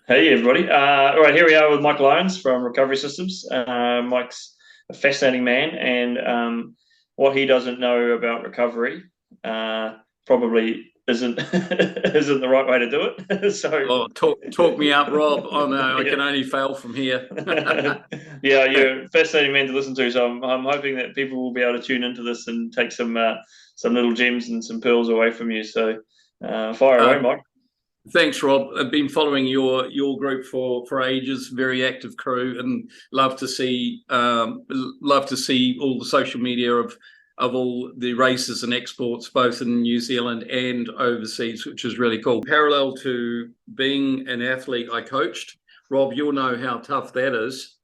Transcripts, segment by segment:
Hey everybody. All right, here we are with Mike Lyons from Recovery Systems. Mike's a fascinating man, and what he doesn't know about recovery probably isn't isn't the right way to do it. So Oh, talk me up, Rob. Oh no, I yeah, can only fail from here. yeah, you're a fascinating man to listen to. So I'm hoping that people will be able to tune into this and take some little gems and some pearls away from you. So fire Uh, away, Mike. Thanks, Rob. I've been following your group for ages. Very active crew, and love to see all the social media of all the races and exports, both in New Zealand and overseas, which is really cool. Parallel to being an athlete, I coached. Rob, you'll know how tough that is,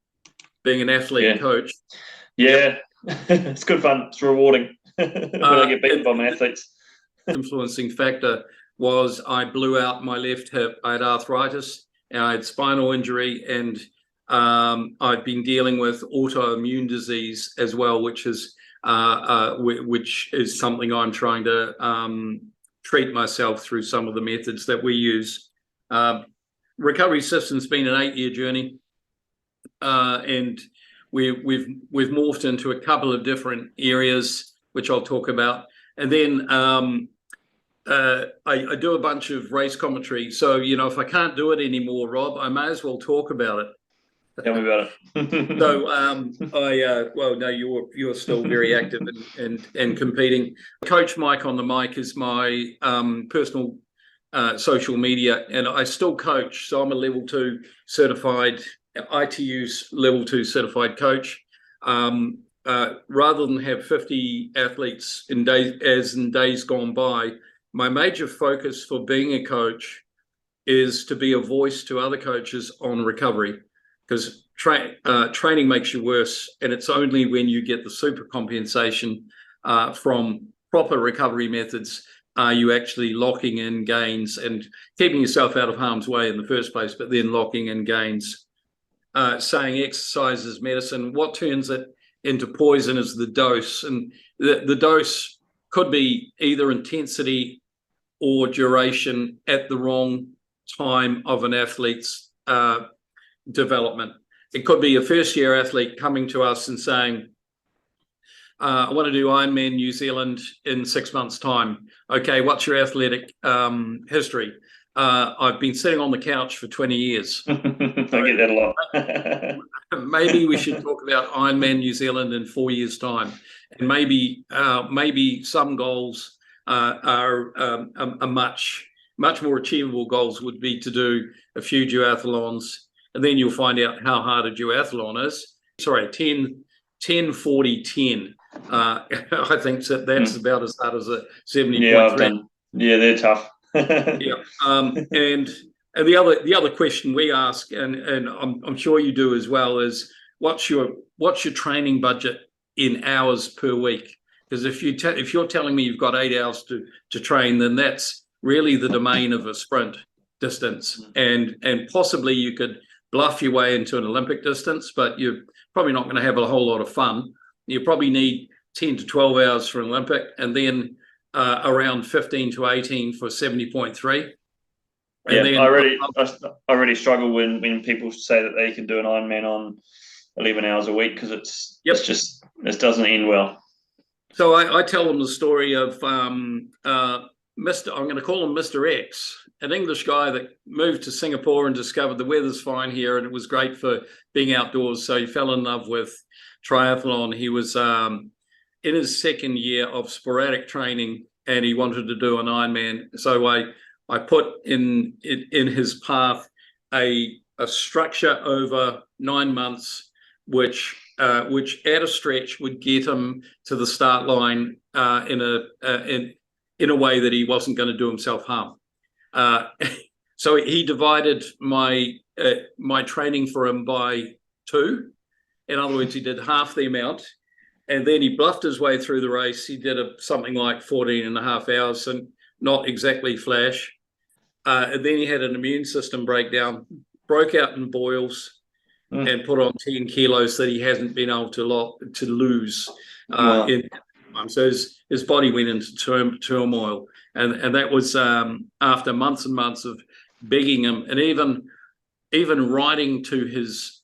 being an athlete Yeah, coach. Yep. yeah, it's good fun. It's rewarding when I get beaten And by my athletes. influencing factor was I blew out my left hip. I had arthritis and I had spinal injury, and I've been dealing with autoimmune disease as well, which is something I'm trying to treat myself through some of the methods that we use. Recovery Systems has been an 8-year journey, and we've morphed into a couple of different areas, which I'll talk about, and then I do a bunch of race commentary. So, if I can't do it anymore, Rob, I may as well talk about it. Tell me about it. So, well, no, you're still very active and competing. Coach Mike on the mic is my personal social media, and I still coach. So I'm a level 2 certified, ITU's level 2 certified coach. Rather than have 50 athletes in days gone by, my major focus for being a coach is to be a voice to other coaches on recovery, because training makes you worse, and it's only when you get the super compensation from proper recovery methods are you actually locking in gains and keeping yourself out of harm's way in the first place, but then locking in gains. Saying exercise is medicine. What turns it into poison is the dose, and the dose could be either intensity or duration at the wrong time of an athlete's development. It could be a first-year athlete coming to us and saying, I want to do Ironman New Zealand in 6 months' time. Okay, what's your athletic history? I've been sitting on the couch for 20 years. I get that a lot. Maybe we should talk about Ironman New Zealand in 4 years' time, and maybe some goals are much more achievable goals would be to do a few duathlons, and then you'll find out how hard a duathlon is. Sorry, 10, 40, 10. I think that's about as hard as a 70.3. Yeah, I've done. Yeah, they're tough. Yeah, and the other question we ask, and I'm sure you do as well, is what's your training budget in hours per week? Because if you're telling me you've got 8 hours to train, then that's really the domain of a sprint distance, and possibly you could bluff your way into an Olympic distance, but you're probably not going to have a whole lot of fun. You probably need 10 to 12 hours for an Olympic, and then around 15 to 18 for 70.3. Yeah, Then I already struggle when people say that they can do an Ironman on 11 hours a week, because it doesn't end well. So I tell them the story of Mr. I'm going to call him Mr. X, an English guy that moved to Singapore and discovered the weather's fine here and it was great for being outdoors. So he fell in love with triathlon. He was in his second year of sporadic training and he wanted to do an Ironman. So I put in his path a structure over 9 months, which at a stretch would get him to the start line in a way that he wasn't going to do himself harm. So he divided my training for him by 2. In other words, he did half the amount, and then he bluffed his way through the race. He did something like 14 and a half hours, and not exactly flash. And then he had an immune system breakdown, broke out in boils, and put on 10 kilos that he hasn't been able to lose. Wow. So his body went into turmoil, and that was after months and months of begging him, and even even riding to his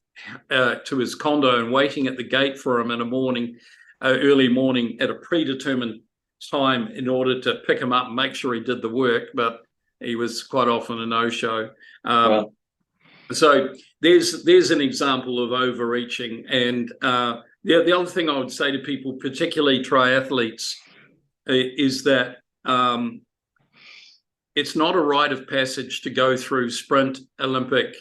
condo and waiting at the gate for him in the morning, early morning at a predetermined time in order to pick him up and make sure he did the work, but he was quite often a no-show. Wow. So there's an example of overreaching. And the other thing I would say to people, particularly triathletes, is that it's not a rite of passage to go through sprint, Olympic,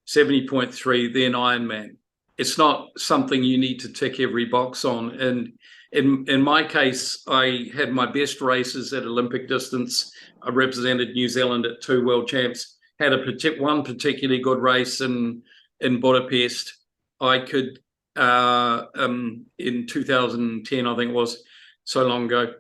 70.3, then Ironman. It's not something you need to tick every box on. And in my case, I had my best races at Olympic distance. I represented New Zealand at 2 world champs, had one particularly good race in Budapest. I could, in 2010, I think it was, so long ago,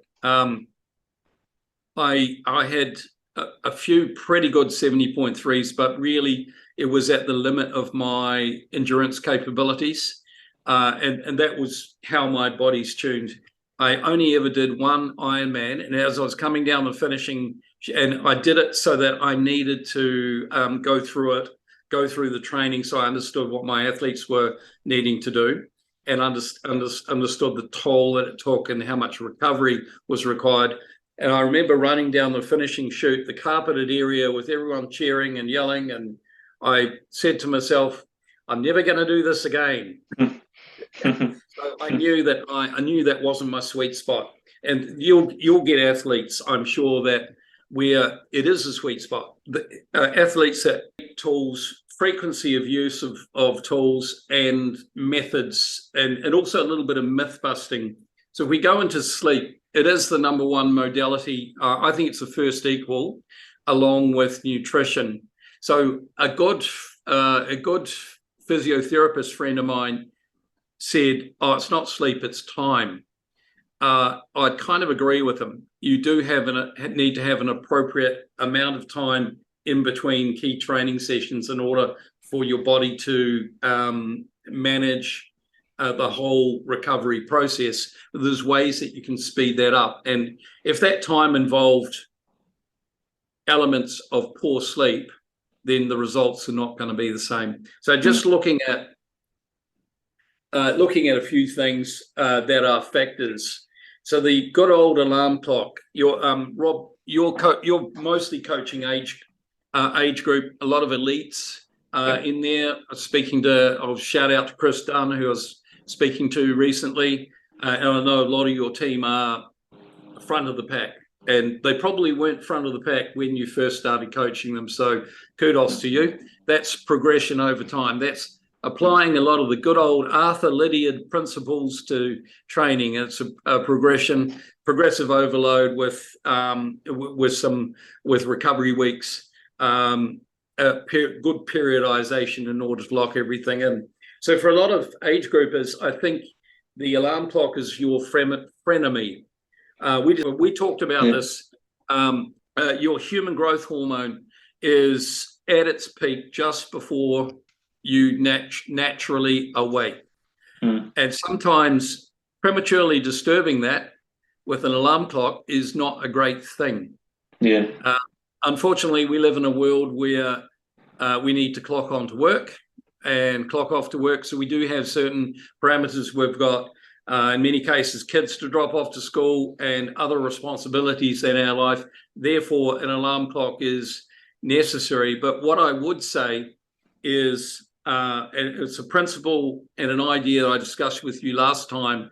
I had a few pretty good 70.3s, but really it was at the limit of my endurance capabilities. And that was how my body's tuned. I only ever did one Ironman, and as I was coming down the finishing, and I did it so that I needed to go through the training, so I understood what my athletes were needing to do, and understood the toll that it took and how much recovery was required. And I remember running down the finishing chute, the carpeted area with everyone cheering and yelling, and I said to myself, I'm never going to do this again. So I knew that wasn't my sweet spot. And you'll get athletes, I'm sure, that where it is a sweet spot. The athletes that tools, frequency of use of tools and methods, and also a little bit of myth busting. So if we go into sleep, it is the number one modality. I think it's the first equal, along with nutrition. So a good physiotherapist friend of mine said, "Oh, it's not sleep, it's time." I kind of agree with him. You do need to have an appropriate amount of time in between key training sessions in order for your body to manage the whole recovery process. There's ways that you can speed that up. And if that time involved elements of poor sleep, then the results are not going to be the same. So just looking at a few things that are factors. So the good old alarm clock. Rob, you're mostly coaching age group, a lot of elites in there. I'll shout out to Chris Dunn, who I was speaking to recently, and I know a lot of your team are front of the pack, and they probably weren't front of the pack when you first started coaching them. So kudos to you. That's progression over time. That's applying a lot of the good old Arthur Lydiard principles to training. It's a progressive overload with recovery weeks, good periodization in order to lock everything in. So for a lot of age groupers, I think the alarm clock is your frenemy. We talked about this. Your human growth hormone is at its peak just before you naturally awake. And sometimes prematurely disturbing that with an alarm clock is not a great thing. Unfortunately, we live in a world where we need to clock on to work and clock off to work. So we do have certain parameters. We've got, in many cases, kids to drop off to school and other responsibilities in our life. Therefore, an alarm clock is necessary. But what I would say is, and it's a principle and an idea that I discussed with you last time,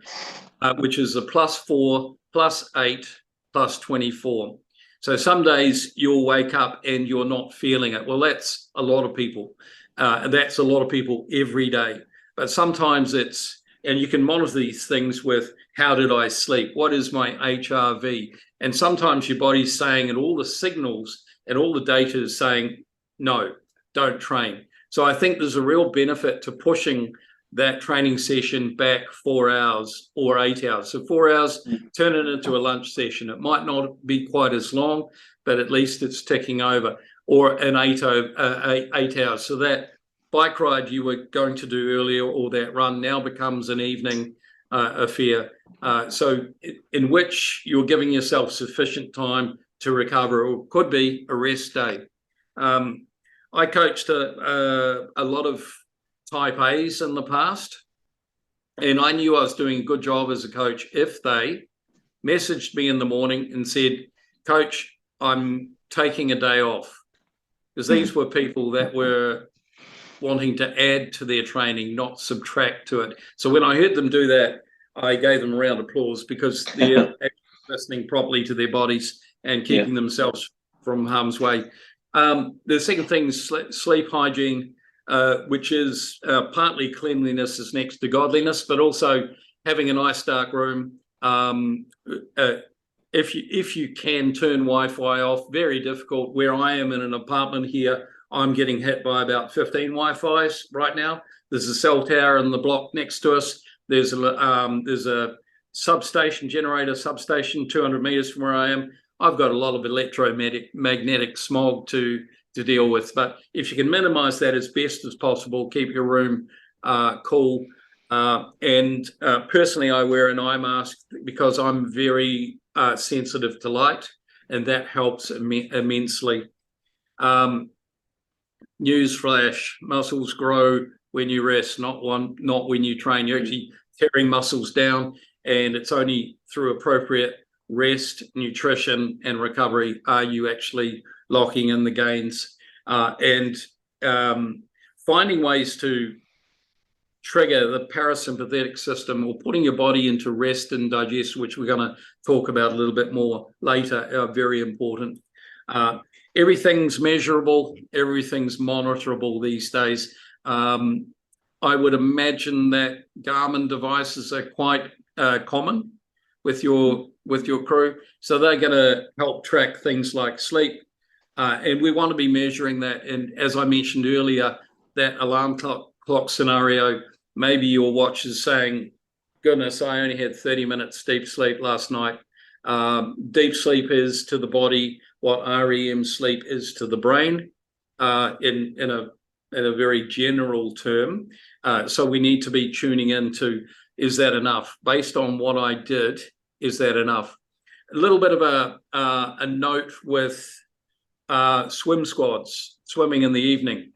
which is a +4, +8, +24. So some days you'll wake up and you're not feeling it. Well, that's a lot of people. And that's a lot of people every day. But sometimes and you can monitor these things with, how did I sleep? What is my HRV? And sometimes your body's saying, and all the signals and all the data is saying, no, don't train. So I think there's a real benefit to pushing that training session back 4 hours or 8 hours. So 4 hours, turn it into a lunch session. It might not be quite as long, but at least it's ticking over. Or an 8 hours. So that bike ride you were going to do earlier, or that run, now becomes an evening affair. So in which you're giving yourself sufficient time to recover, or could be a rest day. I coached a lot of type A's in the past, and I knew I was doing a good job as a coach if they messaged me in the morning and said, "Coach, I'm taking a day off," because these were people that were wanting to add to their training, not subtract to it. So when I heard them do that, I gave them a round of applause, because they're listening properly to their bodies and keeping themselves from harm's way. The second thing is sleep hygiene, which is partly cleanliness is next to godliness, but also having a nice dark room. If you can turn Wi-Fi off, very difficult. Where I am in an apartment here, I'm getting hit by about 15 Wi-Fis right now. There's a cell tower in the block next to us. There's a substation, generator substation 200 meters from where I am. I've got a lot of electromagnetic smog to deal with. But if you can minimize that as best as possible, keep your room cool. And personally, I wear an eye mask because I'm very sensitive to light, and that helps immensely. Newsflash: muscles grow when you rest, not when you train. You're actually tearing muscles down, and it's only through appropriate rest, nutrition, and recovery are you actually locking in the gains. And finding ways to trigger the parasympathetic system, or putting your body into rest and digest, which we're going to talk about a little bit more later, are very important. Everything's measurable, everything's monitorable these days. I would imagine that Garmin devices are quite common with your crew, so they're going to help track things like sleep, and we want to be measuring that. And as I mentioned earlier, that alarm clock scenario, maybe your watch is saying, "Goodness, I only had 30 minutes deep sleep last night." Deep sleep is to the body what REM sleep is to the brain, in a very general term. So we need to be tuning into, is that enough? Based on what I did, is that enough? A little bit of a note with swim squads, swimming in the evening.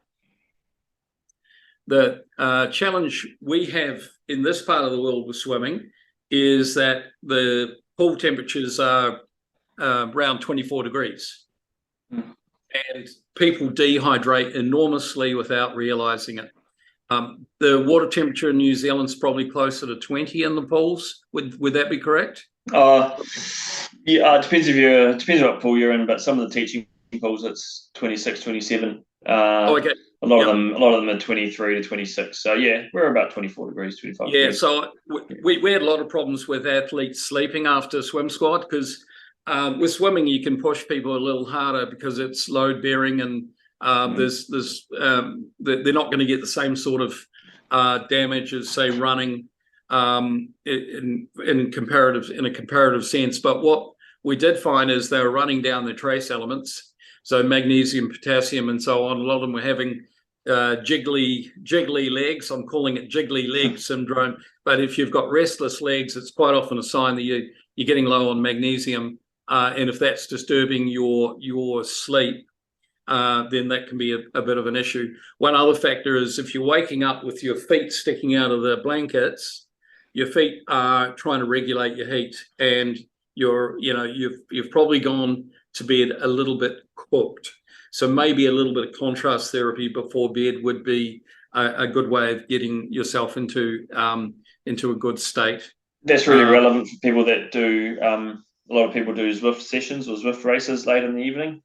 The challenge we have in this part of the world with swimming is that the pool temperatures are around 24 degrees. And people dehydrate enormously without realizing it. The water temperature in New Zealand's probably closer to 20 in the pools. Would that be correct? Yeah, depends what pool you're in, but some of the teaching pools it's 26, 27. Okay. A lot of them are 23 to 26. So yeah, we're about 24 degrees, 25 Yeah, degrees. so we had a lot of problems with athletes sleeping after swim squad, because with swimming you can push people a little harder because it's load bearing, and they're not going to get the same sort of damage as, say, running in a comparative sense. But what we did find is they were running down their trace elements, so magnesium, potassium, and so on. A lot of them were having jiggly legs. I'm calling it jiggly leg syndrome. But if you've got restless legs, it's quite often a sign that you're getting low on magnesium. And if that's disturbing your sleep, then that can be a bit of an issue. One other factor is if you're waking up with your feet sticking out of the blankets, your feet are trying to regulate your heat, and you've probably gone to bed a little bit cooked. So maybe a little bit of contrast therapy before bed would be a good way of getting yourself into a good state. That's really relevant for people that do. A lot of people do Zwift sessions or Zwift races late in the evening.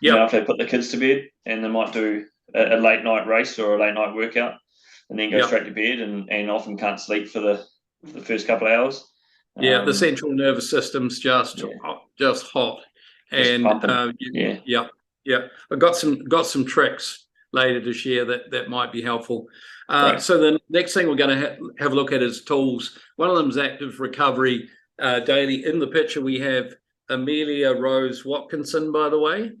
Yeah. If they put the kids to bed, and they might do a late night race or a late night workout, and then go straight to bed, and often can't sleep for the first couple of hours. Yeah, the central nervous system's just hot, and I've got some tricks later to share that might be helpful. So the next thing we're going to have a look at is tools. One of them is Active Recovery Daily. In the picture we have Amelia Rose Watkinson, by the way,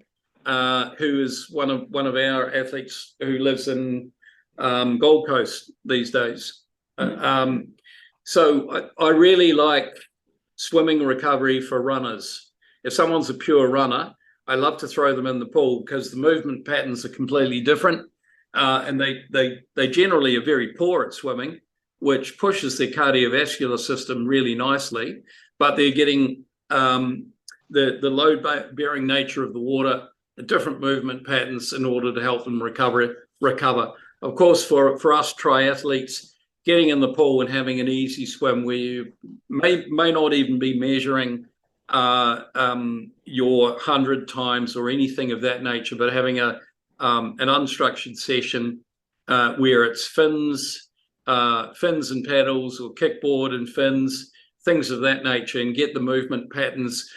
who is one of our athletes who lives in Gold Coast these days. So I really like swimming recovery for runners. If someone's a pure runner, I love to throw them in the pool because the movement patterns are completely different, and they generally are very poor at swimming, which pushes their cardiovascular system really nicely. But they're getting the load-bearing nature of the water, the different movement patterns in order to help them recover. Of course, for us triathletes, getting in the pool and having an easy swim where you may not even be measuring your 100 times or anything of that nature, but having an unstructured session where it's fins and paddles, or kickboard and fins, things of that nature, and get the movement patterns,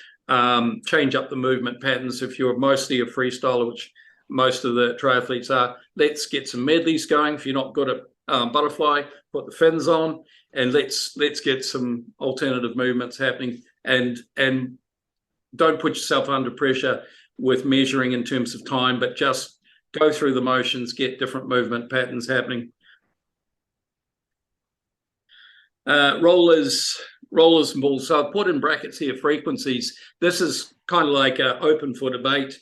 change up the movement patterns. If you're mostly a freestyler, which most of the triathletes are, let's get some medleys going. If you're not good at butterfly, put the fins on, and let's get some alternative movements happening, and don't put yourself under pressure with measuring in terms of time, but just go through the motions, get different movement patterns happening. Rollers and balls. So I've put in brackets here frequencies. This is kind of like open for debate.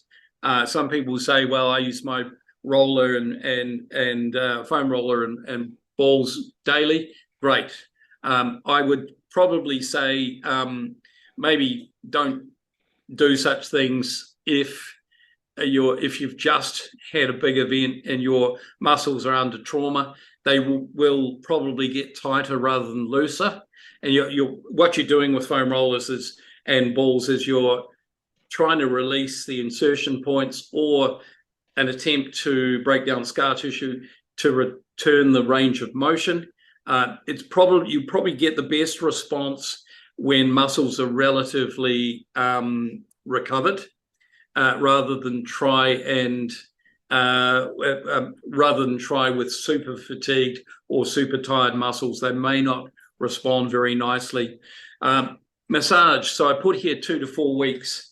Some people say, well, I use my roller and foam roller and balls daily. Great. I would probably say maybe don't do such things if you've just had a big event and your muscles are under trauma. They will probably get tighter rather than looser. And what you're doing with foam rollers and balls is you're trying to release the insertion points, or an attempt to break down scar tissue to return the range of motion. You probably get the best response when muscles are relatively recovered, rather than try with super fatigued or super tired muscles. They may not respond very nicely. Massage. So I put here 2 to 4 weeks.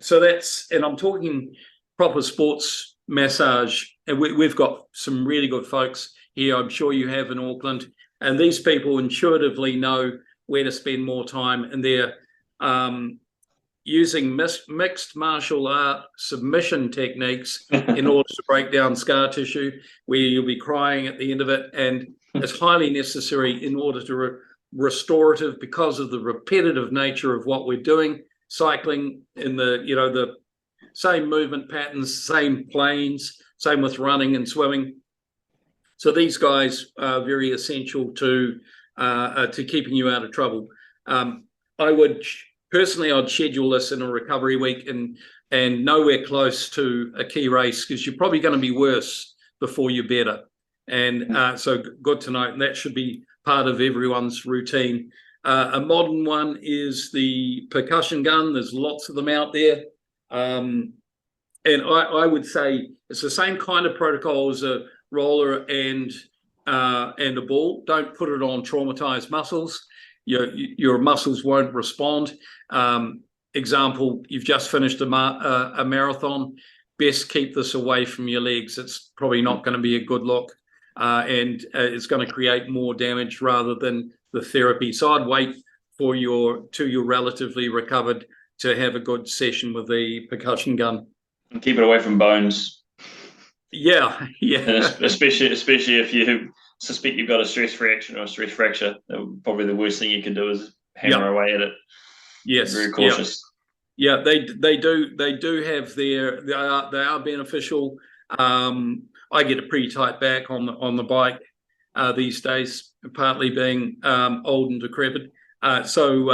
So that's, and I'm talking proper sports massage, and we've got some really good folks here. I'm sure you have in Auckland, and these people intuitively know where to spend more time, and they're using mixed martial art submission techniques in order to break down scar tissue, where you'll be crying at the end of it, and it's highly necessary in order to restorative, because of the repetitive nature of what we're doing. Cycling in the same movement patterns, same planes, same with running and swimming. So these guys are very essential to keeping you out of trouble. I'd schedule this in a recovery week and nowhere close to a key race, because you're probably going to be worse before you're better. And so good to know. And that should be part of everyone's routine. A modern one is the percussion gun. There's lots of them out there. And I would say it's the same kind of protocol as a roller and a ball. Don't put it on traumatized muscles. Your muscles won't respond. Example, you've just finished a marathon. Best keep this away from your legs. It's probably not going to be a good look, and it's going to create more damage rather than the therapy. So I'd wait for till you're relatively recovered to have a good session with the percussion gun. And keep it away from bones. Yeah. And especially if you suspect you've got a stress reaction or a stress fracture, probably the worst thing you can do is hammer away at it. Yes. Very cautious. Yeah, they do have they are beneficial. I get a pretty tight back on the bike these days, partly being old and decrepit. So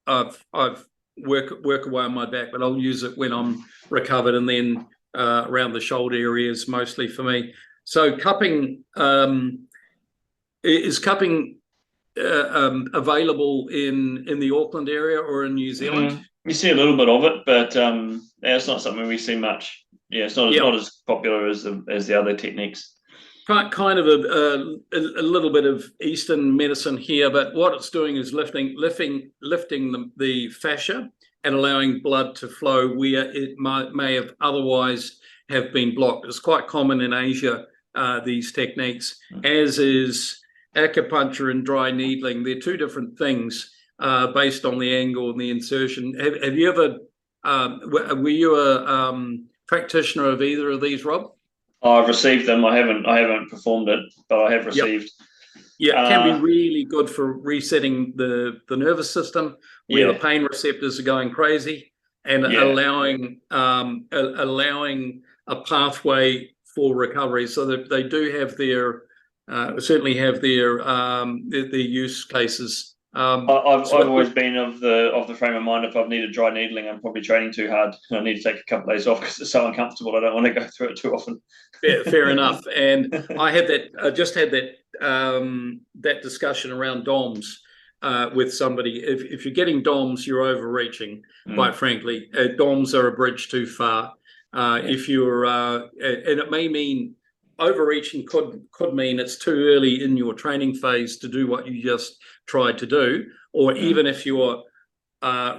I've work away on my back, but I'll use it when I'm recovered, and then around the shoulder areas mostly for me. So cupping is cupping available in the Auckland area or in New Zealand? You see a little bit of it, but it's not something we see much. Yeah, it's not as popular as the other techniques. Kind of a little bit of Eastern medicine here, but what it's doing is lifting the fascia and allowing blood to flow where it may have otherwise have been blocked. It's quite common in Asia, these techniques, as is acupuncture and dry needling. They're two different things based on the angle and the insertion. Have you ever were you a practitioner of either of these, Rob? I've received them. I haven't performed it, but I have received. Yeah, it can be really good for resetting the nervous system where the pain receptors are going crazy, and allowing a pathway for recovery. So that they do have their certainly have their use cases. I've always been of the frame of mind, if I've needed dry needling, I'm probably training too hard. I need to take a couple of days off because it's so uncomfortable. I don't want to go through it too often. Fair enough. And I just had that that discussion around DOMs with somebody. If you're getting DOMs, you're overreaching. Quite frankly, DOMs are a bridge too far. If you're and it may mean overreaching could mean it's too early in your training phase to do what you just tried to do, or even if you're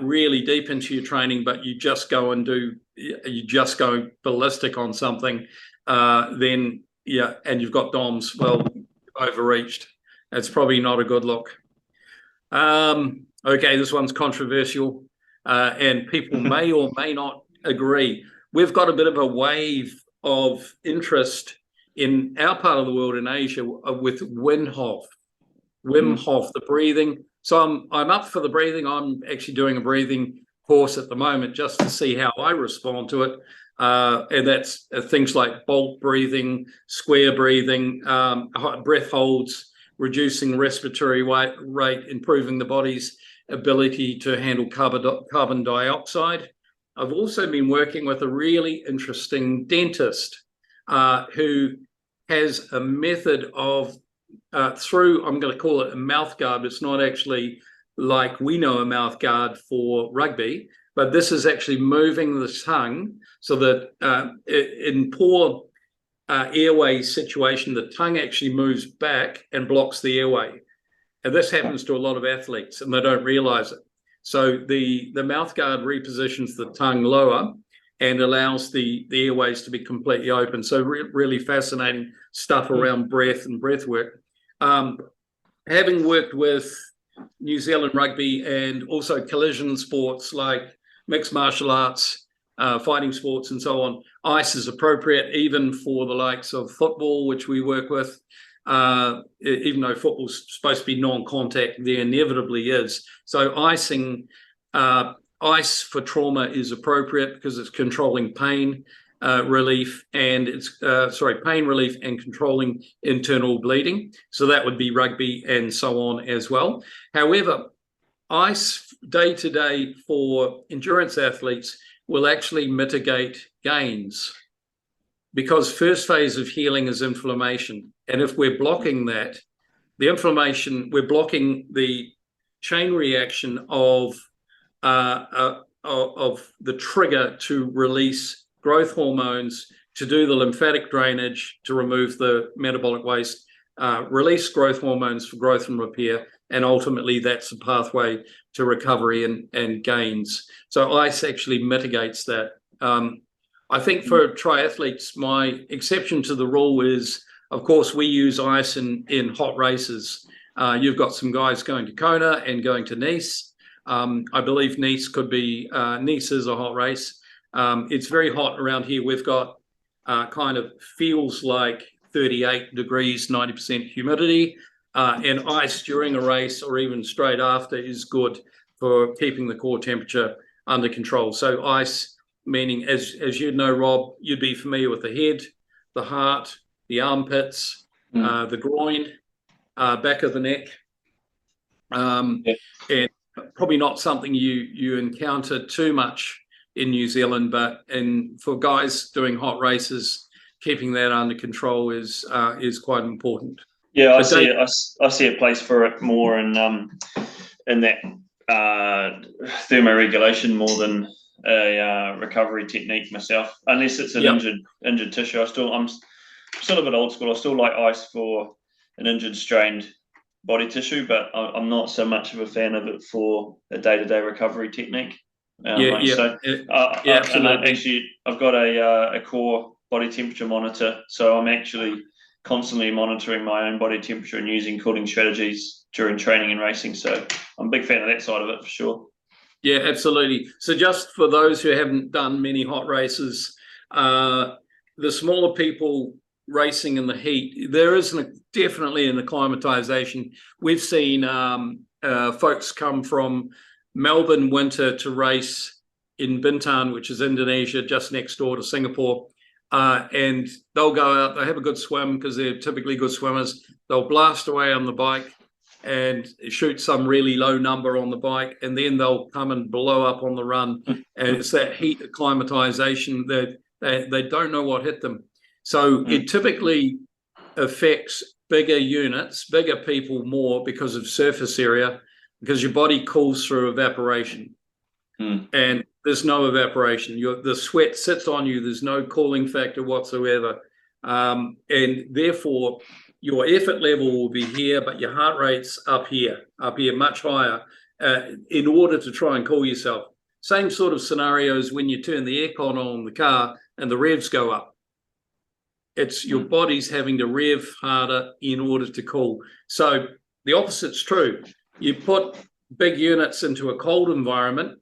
really deep into your training, but you just go ballistic on something, then and you've got DOMs, well, overreached. It's probably not a good look. Okay, this one's controversial, and people may or may not agree. We've got a bit of a wave of interest in our part of the world, in Asia, with Wim Hof, the breathing. So I'm up for the breathing. I'm actually doing a breathing course at the moment just to see how I respond to it. And that's things like bolt breathing, square breathing, breath holds, reducing respiratory rate, improving the body's ability to handle carbon dioxide. I've also been working with a really interesting dentist who has a method of through, I'm going to call it a mouth guard. It's not actually like we know a mouth guard for rugby, but this is actually moving the tongue so that in poor airway situation, the tongue actually moves back and blocks the airway. And this happens to a lot of athletes and they don't realize it. So the mouth guard repositions the tongue lower and allows the airways to be completely open. So really fascinating stuff around breath and breath work. Having worked with New Zealand rugby and also collision sports like mixed martial arts, fighting sports and so on, ice is appropriate even for the likes of football, which we work with. Even though football's supposed to be non-contact, there inevitably is. So ice for trauma is appropriate because it's controlling pain relief, and it's pain relief and controlling internal bleeding. So that would be rugby and so on as well. However, ice day to day for endurance athletes will actually mitigate gains, because first phase of healing is inflammation. And if we're blocking that, the inflammation, we're blocking the chain reaction of the trigger to release growth hormones, to do the lymphatic drainage, to remove the metabolic waste, release growth hormones for growth and repair, and ultimately that's a pathway to recovery and gains. So ice actually mitigates that. I think for triathletes, my exception to the rule is, of course, we use ice in hot races. You've got some guys going to Kona and going to Nice. I believe Nice is a hot race. It's very hot around here. We've got kind of feels like 38 degrees, 90% humidity, and ice during a race or even straight after is good for keeping the core temperature under control. So ice, meaning, as you'd know, Rob, you'd be familiar with the head, the heart, the armpits, the groin, back of the neck, and probably not something you encounter too much in New Zealand, but for guys doing hot races, keeping that under control is quite important. Yeah, I see a place for it more in that thermoregulation more than a recovery technique myself, unless it's an injured tissue. I'm still a bit old school. I still like ice for an injured, strained body tissue, but I'm not so much of a fan of it for a day-to-day recovery technique. Absolutely. Actually, I've got a core body temperature monitor, so I'm actually constantly monitoring my own body temperature and using cooling strategies during training and racing. So I'm a big fan of that side of it for sure. Yeah, absolutely. So just for those who haven't done many hot races, the smaller people racing in the heat, there is definitely an acclimatization. We've seen folks come from Melbourne winter to race in Bintan, which is Indonesia, just next door to Singapore. And they'll go out, they have a good swim because they're typically good swimmers. They'll blast away on the bike and shoot some really low number on the bike, and then they'll come and blow up on the run. And it's that heat acclimatization that they don't know what hit them. So it typically affects bigger units, bigger people more because of surface area, because your body cools through evaporation. And there's no evaporation. The sweat sits on you. There's no cooling factor whatsoever. And therefore, your effort level will be here, but your heart rate's up here much higher, in order to try and cool yourself. Same sort of scenarios when you turn the aircon on in the car and the revs go up. It's your body's having to rev harder in order to cool. So the opposite's true. You put big units into a cold environment,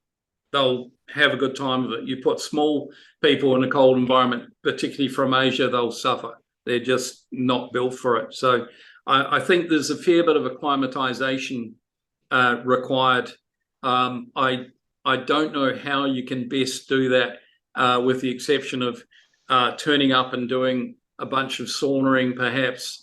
they'll have a good time of it. You put small people in a cold environment, particularly from Asia, they'll suffer. They're just not built for it. So I think there's a fair bit of acclimatization required. I don't know how you can best do that, with the exception of turning up and doing a bunch of saunaing, perhaps,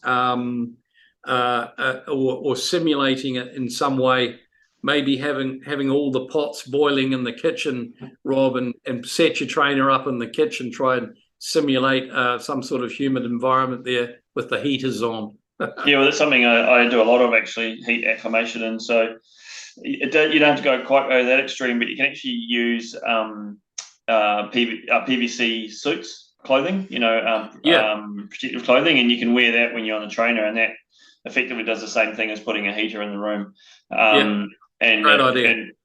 or simulating it in some way. Maybe having all the pots boiling in the kitchen, Rob, and set your trainer up in the kitchen, try and simulate some sort of humid environment there with the heaters on. Yeah, well, that's something I do a lot of, actually, heat acclimation. And so you don't have to go quite that extreme, but you can actually use PVC suits, clothing, protective clothing, and you can wear that when you're on the trainer, and that effectively does the same thing as putting a heater in the room. And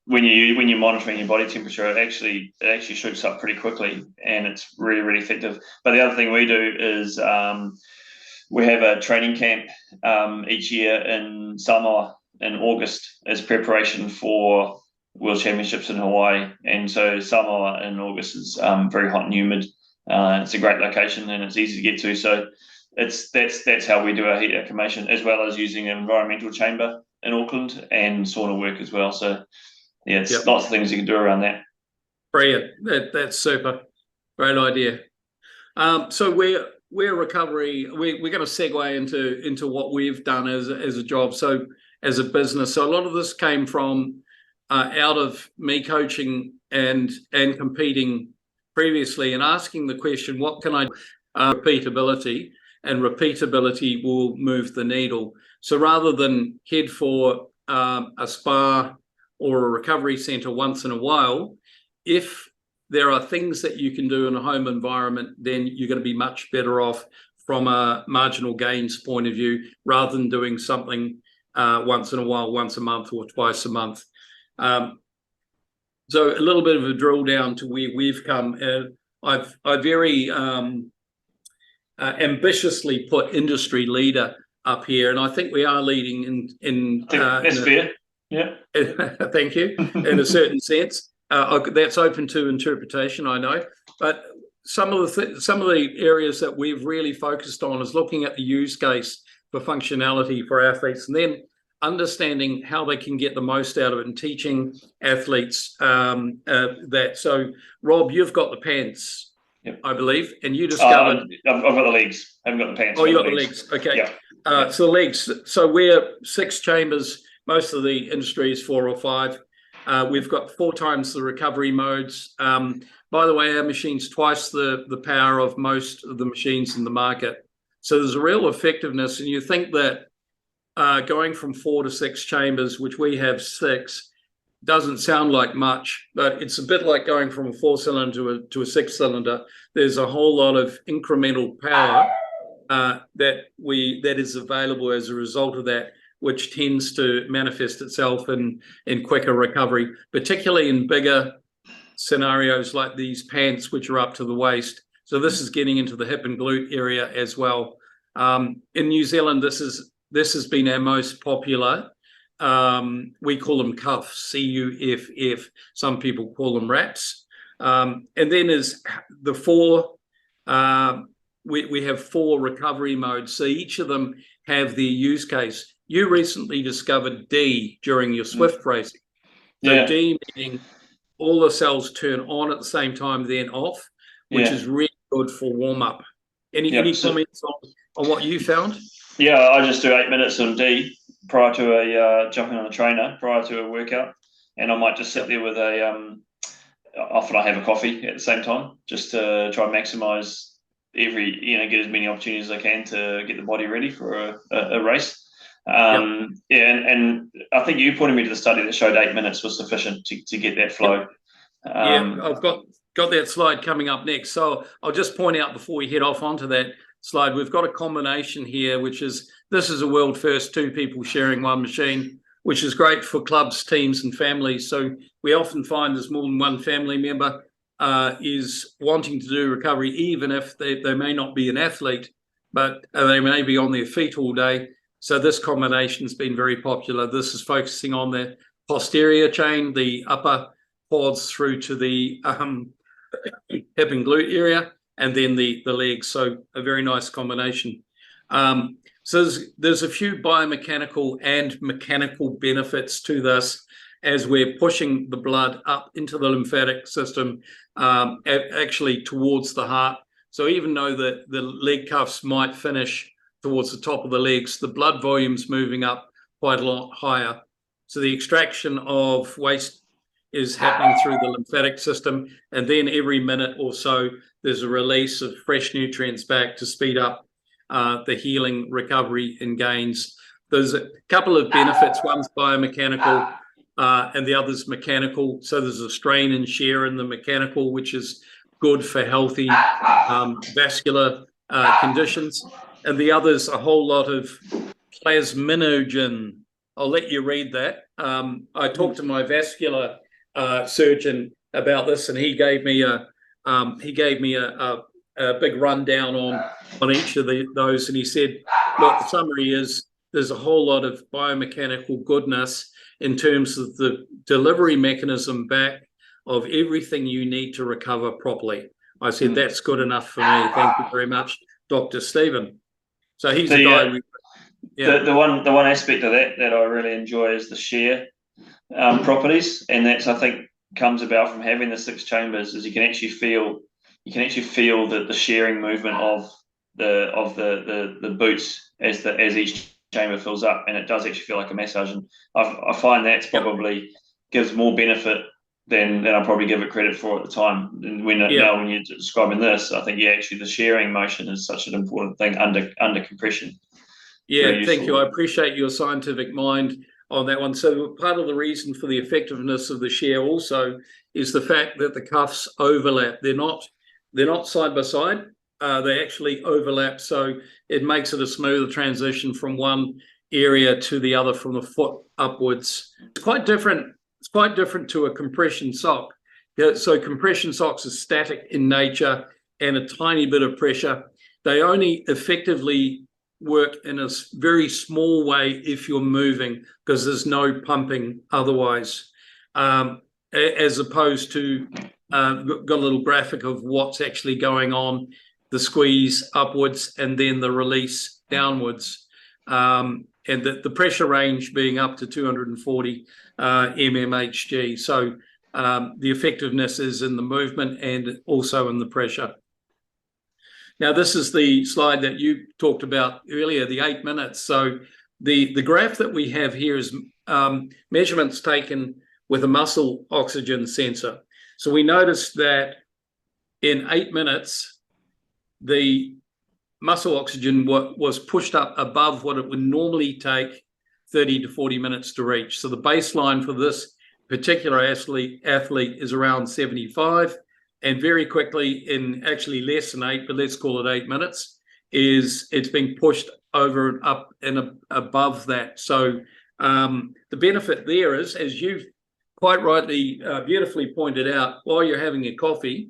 when you're monitoring your body temperature, it actually shoots up pretty quickly, and it's really, really effective. But the other thing we do is we have a training camp each year in Samoa in August as preparation for World Championships in Hawaii. And so Samoa in August is very hot and humid. It's a great location and it's easy to get to. So that's how we do our heat acclimation, as well as using an environmental chamber in Auckland and sauna work as well. So yeah, it's lots of things you can do around that. Brilliant. That's super. Great idea. So we're recovery. We're going to segue into what we've done as a job. So as a business. So a lot of this came from out of me coaching and competing previously, and asking the question, what can I do? Repeatability, and repeatability will move the needle. So rather than head for a spa or a recovery center once in a while, if there are things that you can do in a home environment, then you're going to be much better off from a marginal gains point of view, rather than doing something once in a while, once a month or twice a month. So a little bit of a drill down to where we've come. I very ambitiously put industry leader up here, and I think we are leading in that's fair. Yeah. Thank you. In a certain sense, that's open to interpretation, I know. But some of the areas that we've really focused on is looking at the use case for functionality for athletes, and then understanding how they can get the most out of it, and teaching athletes that. So, Rob, you've got the pants. Yep. I believe, and you discovered. I've got the legs. I haven't got the pants. Oh, you got the legs. Okay. Yep. So legs. So we're 6 chambers. Most of the industry is 4 or 5. We've got 4 times the recovery modes. By the way, our machine's twice the power of most of the machines in the market. So there's a real effectiveness, and you think that going from 4 to 6 chambers, which we have 6, doesn't sound like much, but it's a bit like going from a 4-cylinder to a 6-cylinder. There's a whole lot of incremental power that is available as a result of that, which tends to manifest itself in quicker recovery, particularly in bigger scenarios like these pants, which are up to the waist. So this is getting into the hip and glute area as well. In New Zealand, this has been our most popular. We call them cuffs, CUFF. Some people call them wraps. And then is the four, we have 4 recovery modes. So each of them have their use case. You recently discovered D during your Swift racing. So D meaning all the cells turn on at the same time, then off, which is really good for warm-up. Any comments on what you found? Yeah, I just do 8 minutes on D prior to jumping on a trainer, prior to a workout. And I might just sit there with often I have a coffee at the same time, just to try and maximize get as many opportunities as I can to get the body ready for a race. And I think you pointed me to the study that showed 8 minutes was sufficient to get that flow. I've got that slide coming up next. So I'll just point out before we head off onto that slide, we've got a combination here, this is a world first, 2 people sharing one machine, which is great for clubs, teams, and families. So we often find there's more than one family member is wanting to do recovery, even if they may not be an athlete, but they may be on their feet all day. So this combination has been very popular. This is focusing on the posterior chain, the upper quads through to the hip and glute area, and then the legs. So a very nice combination. So there's a few biomechanical and mechanical benefits to this as we're pushing the blood up into the lymphatic system, actually towards the heart. So even though the leg cuffs might finish towards the top of the legs, the blood volume's moving up quite a lot higher. So the extraction of waste is happening through the lymphatic system, and then every minute or so there's a release of fresh nutrients back to speed up the healing, recovery, and gains. There's a couple of benefits. One's biomechanical and the other's mechanical. So there's a strain and shear in the mechanical, which is good for healthy vascular conditions. And the other's a whole lot of plasminogen. I'll let you read that. I talked to my vascular surgeon about this, and he gave me a big rundown on each of those, and he said, look, the summary is there's a whole lot of biomechanical goodness in terms of the delivery mechanism back of everything you need to recover properly. I said, that's good enough for me. Thank you very much, Dr. Stephen. So he's the guy. The one aspect of that I really enjoy is the shear properties, and that's, I think, comes about from having the 6 chambers. Is you can actually feel the shearing movement of the boots as each chamber fills up, and it does actually feel like a massage. And I find that's probably gives more benefit than I probably give it credit for at the time. And now when you're describing this, I think actually the shearing motion is such an important thing under compression. Yeah, thank you. I appreciate your scientific mind on that one. So part of the reason for the effectiveness of the shear also is the fact that the cuffs overlap. They're not side by side. They actually overlap, so it makes it a smoother transition from one area to the other from the foot upwards. It's quite different. It's quite different to a compression sock. So compression socks are static in nature and a tiny bit of pressure. They only effectively work in a very small way if you're moving, because there's no pumping otherwise, as opposed to got a little graphic of what's actually going on, the squeeze upwards and then the release downwards, and the pressure range being up to 240 mmHg. So the effectiveness is in the movement and also in the pressure. Now, this is the slide that you talked about earlier, the 8 minutes. So the graph that we have here is measurements taken with a muscle oxygen sensor. So we noticed that in 8 minutes, the muscle oxygen was pushed up above what it would normally take 30 to 40 minutes to reach. So the baseline for this particular athlete is around 75. And very quickly, in actually less than 8, but let's call it 8 minutes, it's being pushed over and up and above that. So the benefit there is, as you've quite rightly, beautifully pointed out, while you're having a coffee,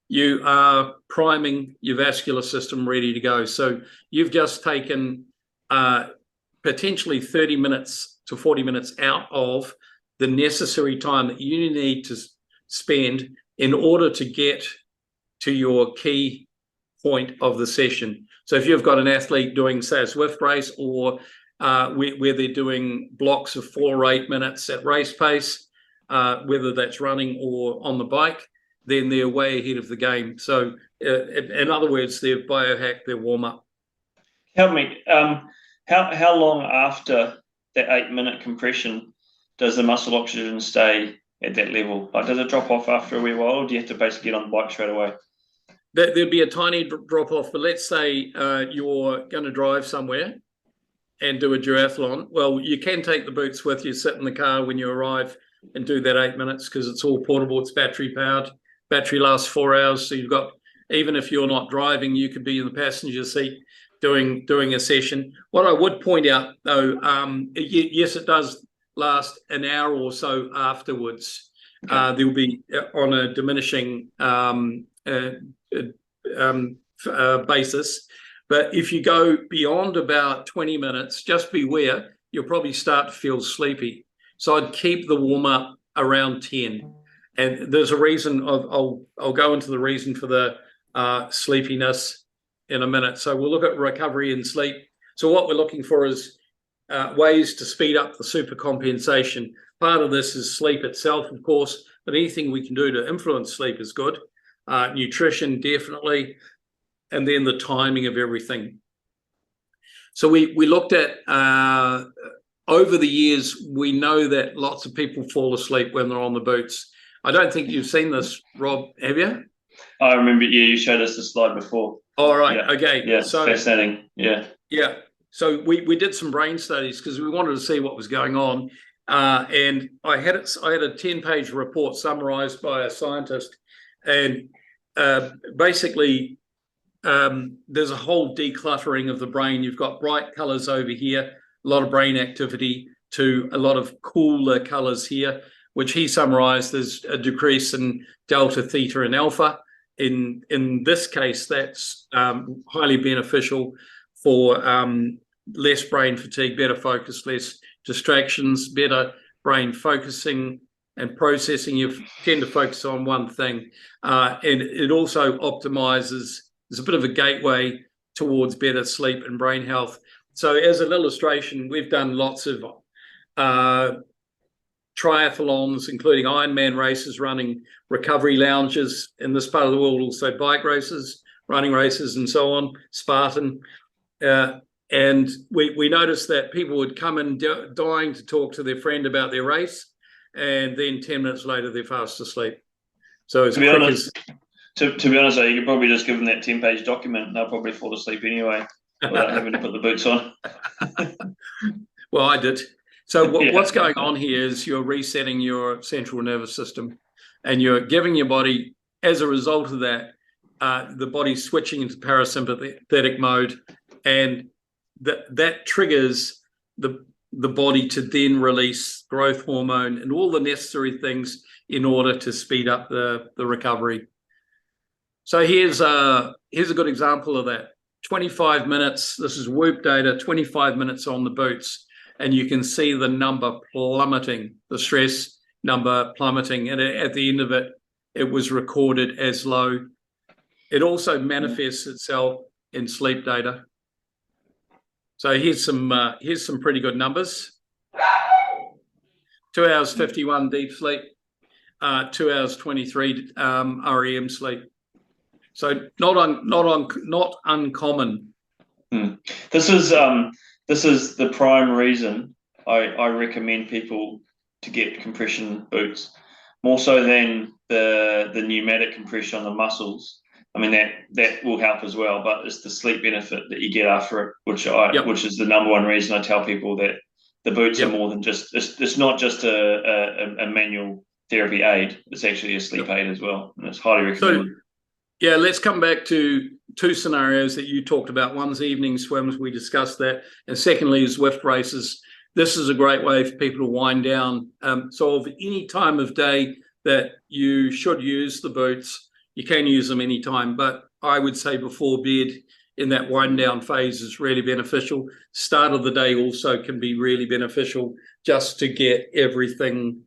you are priming your vascular system ready to go. So you've just taken potentially 30 minutes to 40 minutes out of the necessary time that you need to spend in order to get to your key point of the session. So if you've got an athlete doing, say, a Swift race, or where they're doing blocks of 4 or 8 minutes at race pace, whether that's running or on the bike, then they're way ahead of the game. So in other words, they've biohacked their warm-up. Help me. How long after that 8-minute compression does the muscle oxygen stay at that level? Like, does it drop off after a wee while, or do you have to basically get on the bike straight away? There'd be a tiny drop off, but let's say you're going to drive somewhere and do a duathlon. Well, you can take the boots with you, sit in the car when you arrive and do that 8 minutes, because it's all portable, it's battery powered. Battery lasts 4 hours, so you've got, even if you're not driving, you could be in the passenger seat doing a session. What I would point out, though, yes, it does last an hour or so afterwards. Okay. There'll be on a diminishing basis. But if you go beyond about 20 minutes, just beware, you'll probably start to feel sleepy. So I'd keep the warm-up around 10. And there's a reason. I'll go into the reason for the sleepiness in a minute. So we'll look at recovery and sleep. So what we're looking for is ways to speed up the supercompensation. Part of this is sleep itself, of course, but anything we can do to influence sleep is good. Nutrition, definitely, and then the timing of everything. So we looked at, over the years, we know that lots of people fall asleep when they're on the boots. I don't think you've seen this, Rob, have you? I remember, yeah, you showed us the slide before. All right, yeah. Okay. Yeah, so fascinating, yeah. Yeah, so we did some brain studies because we wanted to see what was going on. And I had a 10-page report summarized by a scientist. And basically, there's a whole decluttering of the brain. You've got bright colors over here, a lot of brain activity, to a lot of cooler colors here, which he summarized as a decrease in delta, theta, and alpha. In this case, that's highly beneficial for less brain fatigue, better focus, less distractions, better brain focusing and processing. You tend to focus on one thing. And it also optimizes, there's a bit of a gateway towards better sleep and brain health. So as an illustration, we've done lots of triathlons, including Ironman races, running recovery lounges in this part of the world, also bike races, running races, and so on, Spartan. And we noticed that people would come in dying to talk to their friend about their race, and then 10 minutes later, they're fast asleep. So to be honest, you could probably just give them that 10-page document, and they'll probably fall asleep anyway without having to put the boots on. Well, I did. So what's going on here is you're resetting your central nervous system, and you're giving your body, as a result of that, the body's switching into parasympathetic mode, and that triggers the body to then release growth hormone and all the necessary things in order to speed up the recovery. So here's a good example of that. 25 minutes, this is Whoop data, 25 minutes on the boots, and you can see the number plummeting, the stress number plummeting, and at the end of it, it was recorded as low. It also manifests itself in sleep data. So here's some pretty good numbers. 2 hours 51 deep sleep, 2 hours 23 REM sleep. So not uncommon. This is the prime reason I recommend people to get compression boots, more so than the pneumatic compression on the muscles. I mean, that will help as well, but it's the sleep benefit that you get after it, which is the number one reason I tell people that the boots are more than just, it's not just a manual therapy aid, it's actually a sleep aid as well, and it's highly recommended. So, let's come back to two scenarios that you talked about. One's evening swims, we discussed that, and secondly is Zwift races. This is a great way for people to wind down. So of any time of day that you should use the boots, you can use them anytime, but I would say before bed in that wind down phase is really beneficial. Start of the day also can be really beneficial just to get everything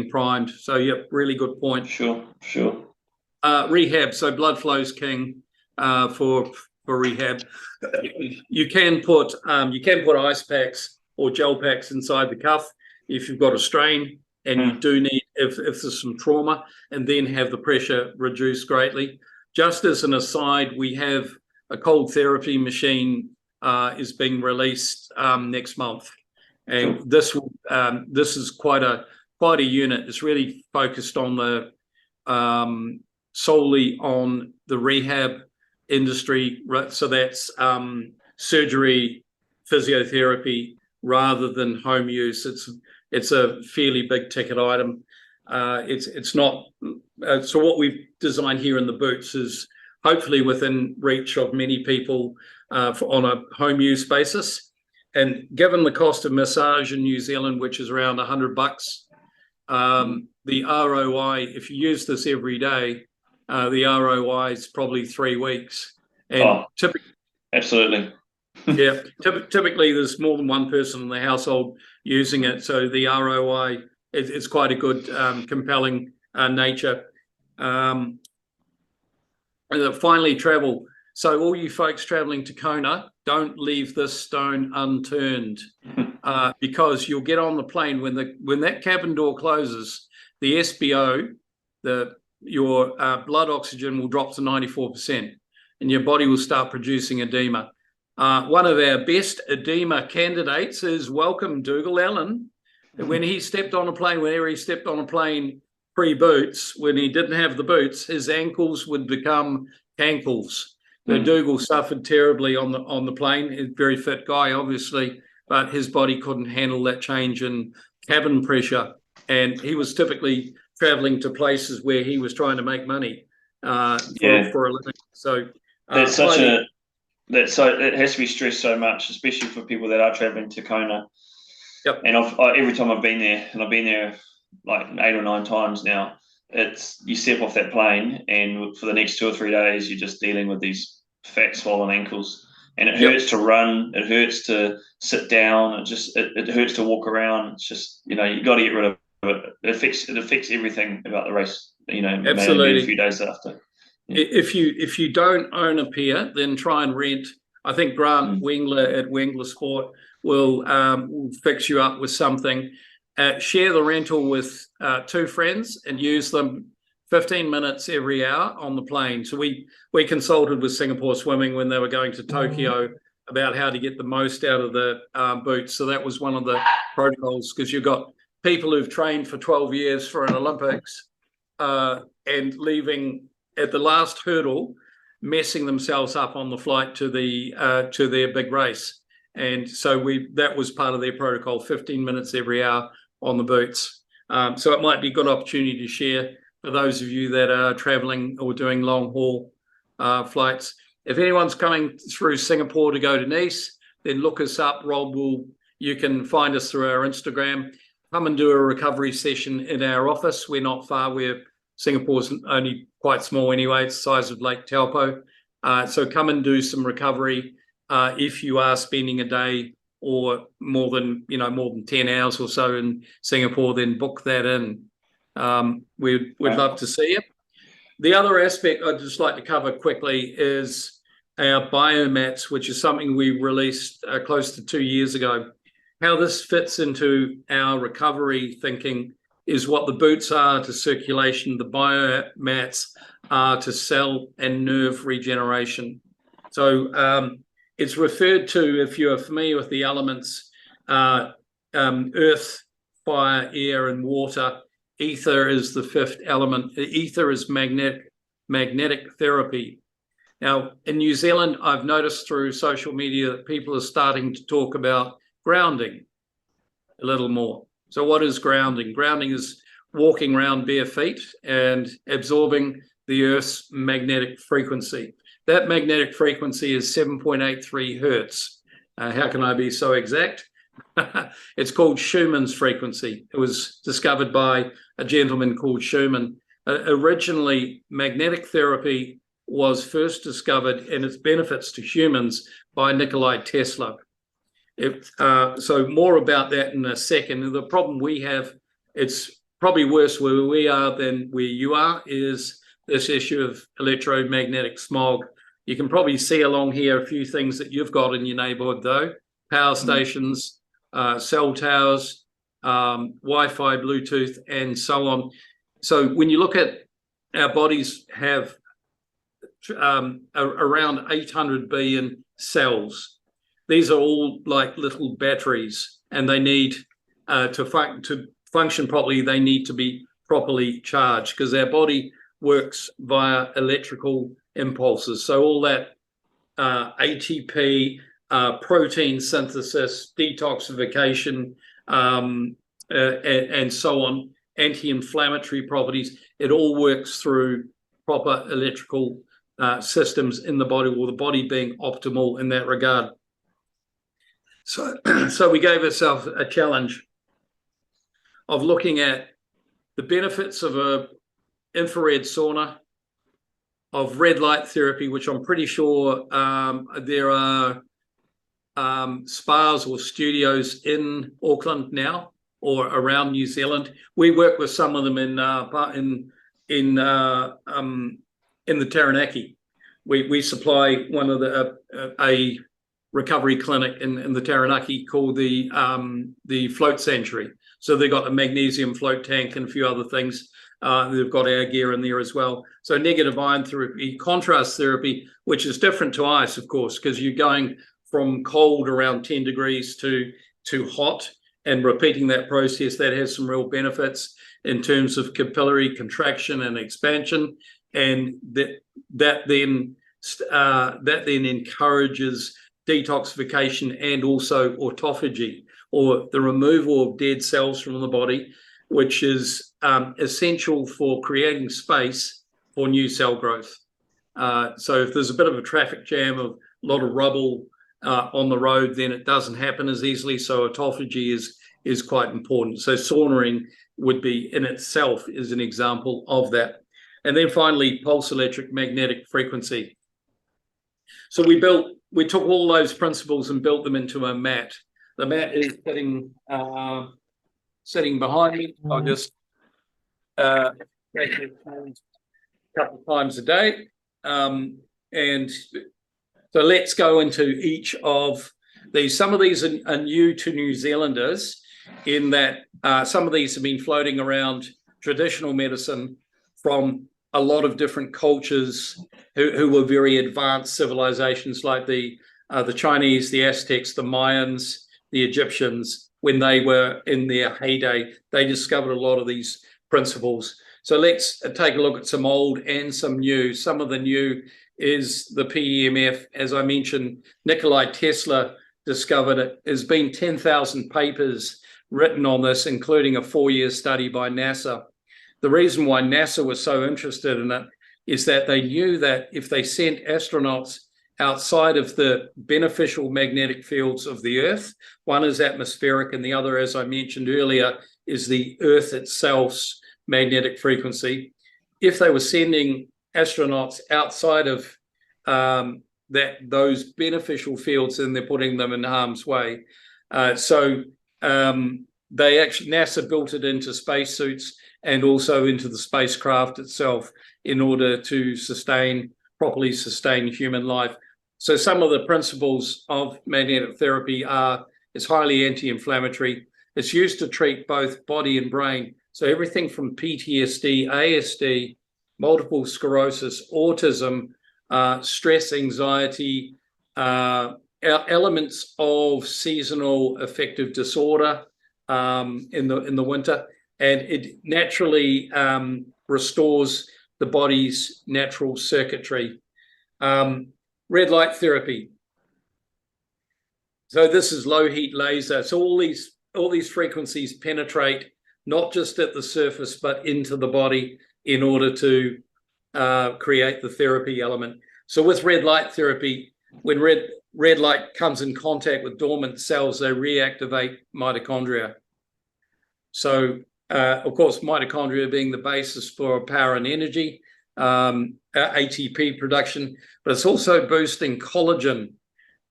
primed. So, yep, really good point. Sure. Rehab. So blood flow's king for rehab. You can put ice packs or gel packs inside the cuff if you've got a strain, and you do need, if there's some trauma, and then have the pressure reduced greatly. Just as an aside, we have a cold therapy machine is being released next month, and this is quite a unit. It's really focused on the solely on the rehab industry, right? So that's surgery, physiotherapy, rather than home use. It's a fairly big ticket item. It's not. So what we've designed here in the boots is hopefully within reach of many people on a home use basis. And given the cost of massage in New Zealand, which is around $100, the ROI, if you use this every day, the ROI is probably 3 weeks. And absolutely. Yeah, typically there's more than one person in the household using it, so the ROI is quite a good, compelling nature. And finally, travel. So all you folks traveling to Kona, don't leave this stone unturned, because you'll get on the plane when that cabin door closes, the SBO, your blood oxygen will drop to 94%, and your body will start producing edema. One of our best edema candidates is Welcome Dougal Allen. When he stepped on a plane, whenever he stepped on a plane pre-boots, when he didn't have the boots, his ankles would become cankles. Dougal suffered terribly on the plane. He's a very fit guy, obviously, but his body couldn't handle that change in cabin pressure. And he was typically traveling to places where he was trying to make money for a living. So it has to be stressed so much, especially for people that are traveling to Kona. Yep. And every time I've been there, and I've been there like 8 or 9 times now, you step off that plane, and for the next 2 or 3 days, you're just dealing with these fat, swollen ankles, and it hurts to run. It hurts to sit down. It hurts to walk around. It's just, you got to get rid of it. It affects everything about the race. Absolutely. Maybe a few days after. Yeah. If you don't own a pair, then try and rent. I think Grant Wengler at Wengler Sport will fix you up with something. Share the rental with 2 friends and use them 15 minutes every hour on the plane. So we consulted with Singapore Swimming when they were going to Tokyo about how to get the most out of the boots. So that was one of the protocols, because you've got people who've trained for 12 years for an Olympics and leaving at the last hurdle, messing themselves up on the flight to their big race. And so that was part of their protocol, 15 minutes every hour on the boots. So it might be a good opportunity to share for those of you that are traveling or doing long haul flights. If anyone's coming through Singapore to go to Nice, then look us up. You can find us through our Instagram. Come and do a recovery session in our office. We're not far. Singapore's only quite small anyway. It's the size of Lake Taupo. So come and do some recovery. If you are spending a day or more than 10 hours or so in Singapore, then book that in. We'd love to see you. The other aspect I'd just like to cover quickly is our biomats, which is something we released close to 2 years ago. How this fits into our recovery thinking is what the boots are to circulation, the biomats are to cell and nerve regeneration. So it's referred to, if you're familiar with the elements, earth, fire, air, and water. Ether is the 5th element. Ether is magnetic therapy. Now, in New Zealand, I've noticed through social media that people are starting to talk about grounding a little more. So what is grounding? Grounding is walking around bare feet and absorbing the Earth's magnetic frequency. That magnetic frequency is 7.83 hertz. How can I be so exact? It's called Schumann's frequency. It was discovered by a gentleman called Schumann. Originally, magnetic therapy was first discovered and its benefits to humans by Nikola Tesla. So more about that in a second. The problem we have, it's probably worse where we are than where you are, is this issue of electromagnetic smog. You can probably see along here a few things that you've got in your neighborhood, though. Power stations, cell towers, Wi-Fi, Bluetooth, and so on. So when you look at our bodies have around 800 billion cells. These are all like little batteries, and they need to function properly. They need to be properly charged because our body works via electrical impulses. So all that ATP, protein synthesis, detoxification, and so on, anti-inflammatory properties, it all works through proper electrical systems in the body, or the body being optimal in that regard. So we gave ourselves a challenge of looking at the benefits of a infrared sauna, of red light therapy, which I'm pretty sure there are spas or studios in Auckland now or around New Zealand. We work with some of them in the Taranaki. We supply one of a recovery clinic in the Taranaki called the Float Sanctuary. So they've got a magnesium float tank and a few other things. They've got our gear in there as well. So negative ion therapy, contrast therapy, which is different to ice, of course, because you're going from cold around 10 degrees to hot and repeating that process. That has some real benefits in terms of capillary contraction and expansion, and that then encourages detoxification and also autophagy, or the removal of dead cells from the body, which is essential for creating space for new cell growth. So if there's a bit of a traffic jam, of a lot of rubble on the road, then it doesn't happen as easily. So autophagy is quite important. So saunaing would be in itself is an example of that. And then finally, pulse electric magnetic frequency. So we took all those principles and built them into a mat. The mat is sitting behind me. I'll just make it a couple of times a day. And so let's go into each of these. Some of these are new to New Zealanders, in that some of these have been floating around traditional medicine from a lot of different cultures who were very advanced civilizations, like the Chinese, the Aztecs, the Mayans, the Egyptians. When they were in their heyday, they discovered a lot of these principles. So let's take a look at some old and some new. Some of the new is the PEMF. As I mentioned, Nikola Tesla discovered it. There's been 10,000 papers written on this, including a 4-year study by NASA. The reason why NASA was so interested in it is that they knew that if they sent astronauts outside of the beneficial magnetic fields of the Earth, one is atmospheric and the other, as I mentioned earlier, is the Earth itself's magnetic frequency. If they were sending astronauts outside of those beneficial fields, then they're putting them in harm's way. NASA built it into spacesuits and also into the spacecraft itself in order to properly sustain human life. So some of the principles of magnetic therapy are: it's highly anti-inflammatory. It's used to treat both body and brain. So everything from PTSD, ASD, multiple sclerosis, autism, stress, anxiety, elements of seasonal affective disorder in the winter, and it naturally restores the body's natural circuitry. Red light therapy. So this is low heat laser. So all these frequencies penetrate not just at the surface but into the body in order to create the therapy element. So with red light therapy, when red light comes in contact with dormant cells, they reactivate mitochondria. So of course, mitochondria being the basis for power and energy, ATP production, but it's also boosting collagen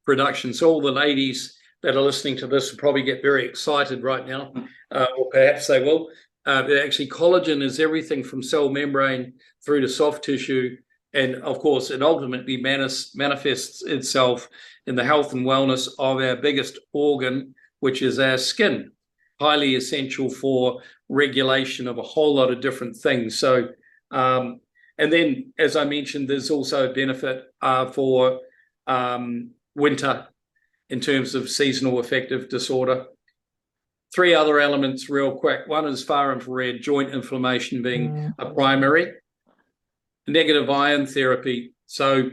production. So all the ladies that are listening to this will probably get very excited right now, or perhaps they will. Actually, collagen is everything from cell membrane through to soft tissue. And of course, it ultimately manifests itself in the health and wellness of our biggest organ, which is our skin, highly essential for regulation of a whole lot of different things. So, and then, as I mentioned, there's also a benefit for winter in terms of seasonal affective disorder. 3 other elements real quick. One is far infrared, joint inflammation being a primary. Negative ion therapy. So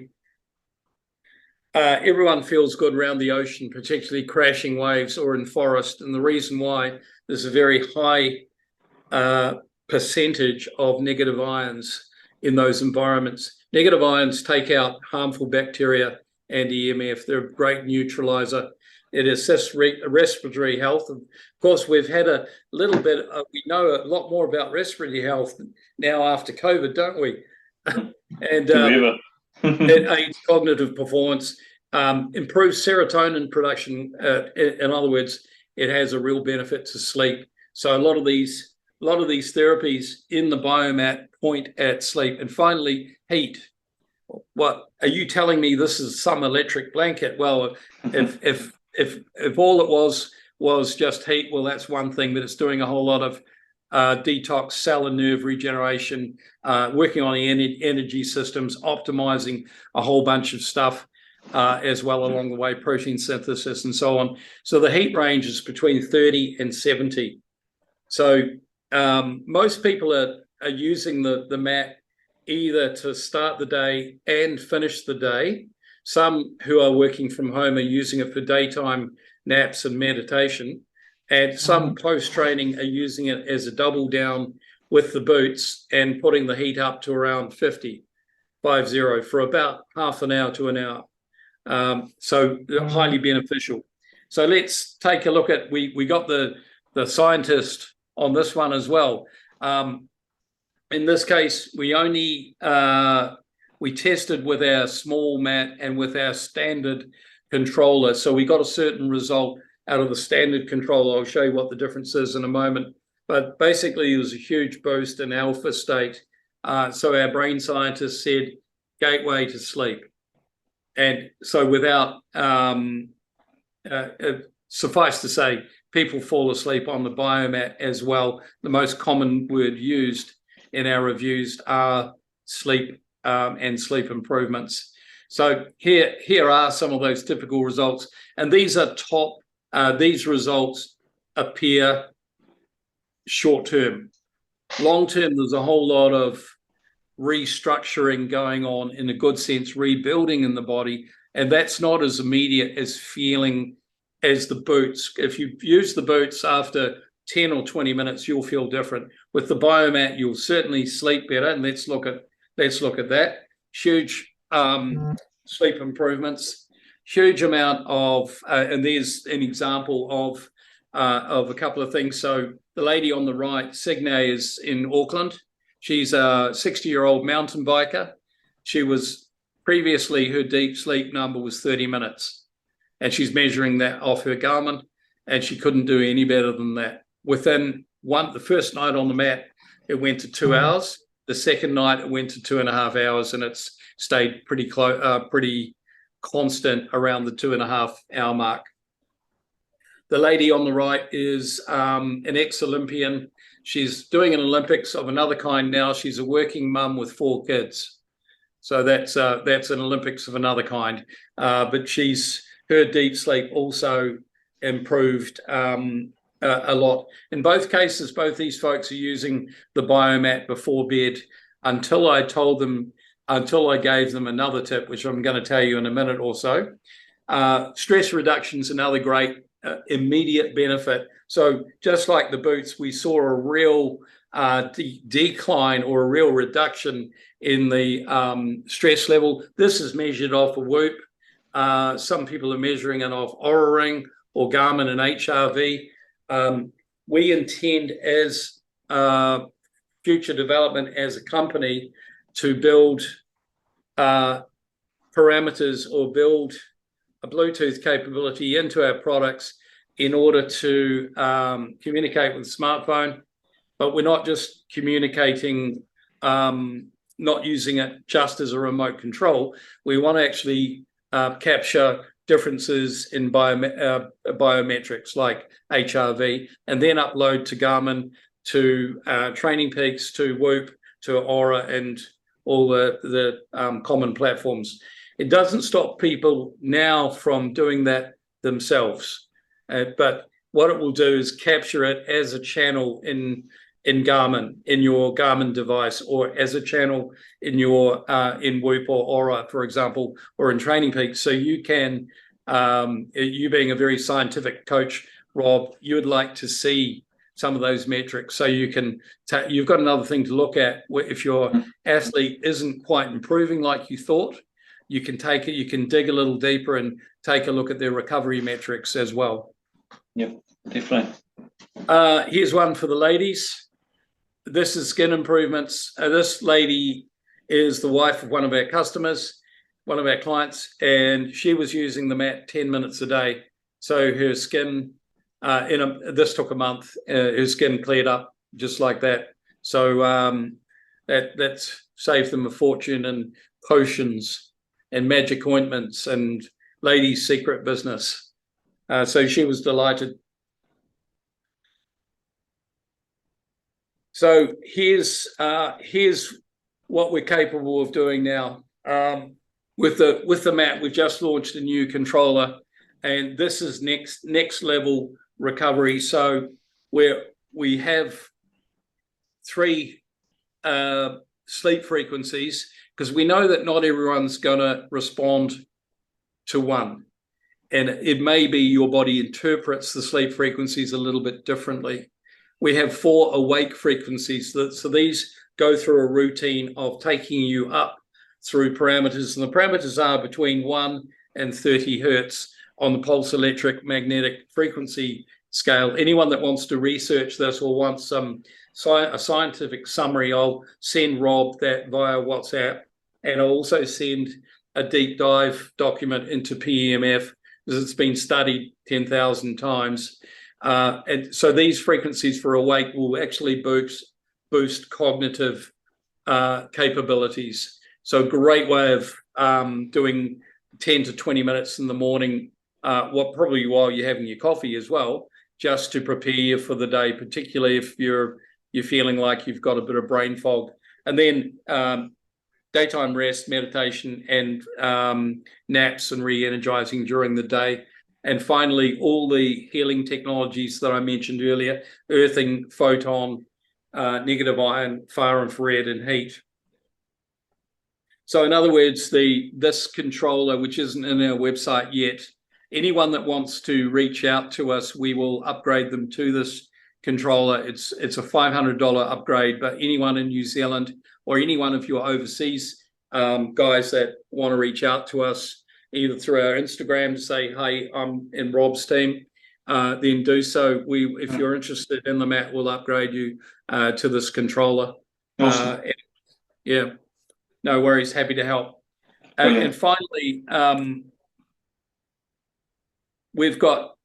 everyone feels good around the ocean, particularly crashing waves or in forest. And the reason why there's a very high percentage of negative ions in those environments. Negative ions take out harmful bacteria and EMF. They're a great neutralizer. It assists respiratory health. Of course, we've had a little bit, we know a lot more about respiratory health now after COVID, don't we? And it aids cognitive performance, improves serotonin production. In other words, it has a real benefit to sleep. So a lot of these therapies in the biomat point at sleep. And finally, heat. What are you telling me? This is some electric blanket? Well, if all it was just heat, well, that's one thing, but it's doing a whole lot of detox, cell and nerve regeneration, working on the energy systems, optimizing a whole bunch of stuff as well along the way, protein synthesis and so on. So the heat range is between 30 and 70. So most people are using the mat either to start the day and finish the day. Some who are working from home are using it for daytime naps and meditation. And some post-training are using it as a double down with the boots and putting the heat up to around 50 for about half an hour to an hour. So highly beneficial. So let's take a look at, we got the scientist on this one as well. In this case, we only, we tested with our small mat and with our standard controller. So we got a certain result out of the standard controller. I'll show you what the difference is in a moment. But basically, it was a huge boost in alpha state. So our brain scientists said, gateway to sleep. And so without, suffice to say, people fall asleep on the biomat as well. The most common word used in our reviews are sleep and sleep improvements. So here are some of those typical results. And these are top. These results appear short-term. Long-term, there's a whole lot of restructuring going on, in a good sense, rebuilding in the body, and that's not as immediate as feeling as the boots. If you use the boots after 10 or 20 minutes, you'll feel different. With the biomat, you'll certainly sleep better, and let's look at that. Huge sleep improvements. Huge amount of, and there's an example of a couple of things. So the lady on the right, Signe, is in Auckland. She's a 60-year-old mountain biker. She was previously, her deep sleep number was 30 minutes. And she's measuring that off her Garmin, and she couldn't do any better than that. Within the first night on the mat, it went to 2 hours. The second night, it went to 2.5 hours, and it's stayed pretty close, pretty constant around the 2.5 hour mark. The lady on the right is an ex-Olympian. She's doing an Olympics of another kind now. She's a working mum with 4 kids. So that's an Olympics of another kind. But her deep sleep also improved a lot. In both cases, both these folks are using the biomat before bed until I gave them another tip, which I'm going to tell you in a minute or so. Stress reduction is another great immediate benefit. So just like the boots, we saw a real decline or a real reduction in the stress level. This is measured off a Whoop. Some people are measuring it off Oura Ring or Garmin and HRV. We intend as future development as a company to build parameters or build a Bluetooth capability into our products in order to communicate with the smartphone. But we're not just communicating, not using it just as a remote control. We want to actually capture differences in biometrics like HRV, and then upload to Garmin, to Training Peaks, to Whoop, to Aura, and all the common platforms. It doesn't stop people now from doing that themselves, but what it will do is capture it as a channel in Garmin, in your Garmin device, or as a channel in your in Whoop or Aura, for example, or in Training Peaks. So you can, you being a very scientific coach, Rob, you would like to see some of those metrics, so you can you've got another thing to look at. If your athlete isn't quite improving like you thought, you can take it, you can dig a little deeper and take a look at their recovery metrics as well. Yep, definitely. Here's one for the ladies. This is skin improvements. This lady is the wife of one of our customers, one of our clients, and she was using the mat 10 minutes a day. So her skin, this took a month, her skin cleared up just like that. So that's saved them a fortune in potions and magic ointments and ladies' secret business. So she was delighted. So here's what we're capable of doing now. With the mat, we've just launched a new controller, and this is next level recovery. So we have 3 sleep frequencies, because we know that not everyone's going to respond to one, and it may be your body interprets the sleep frequencies a little bit differently. We have 4 awake frequencies. So these go through a routine of taking you up through parameters. And the parameters are between 1 and 30 hertz on the pulse electric magnetic frequency scale. Anyone that wants to research this or wants a scientific summary, I'll send Rob that via WhatsApp. And I'll also send a deep dive document into PEMF, because it's been studied 10,000 times. And so these frequencies for awake will actually boost cognitive capabilities. So great way of doing 10 to 20 minutes in the morning, probably while you're having your coffee as well, just to prepare you for the day, particularly if you're feeling like you've got a bit of brain fog. And then daytime rest, meditation, and naps and re-energizing during the day. And finally, all the healing technologies that I mentioned earlier: earthing, photon, negative ion, far infrared, and heat. So in other words, this controller, which isn't in our website yet, anyone that wants to reach out to us, we will upgrade them to this controller. It's a $500 upgrade, but anyone in New Zealand or any one of your overseas guys that want to reach out to us, either through our Instagram to say, hey, I'm in Rob's team, then do so. If you're interested in the mat, we'll upgrade you to this controller. Awesome. Yeah, no worries, happy to help. And finally, we've got,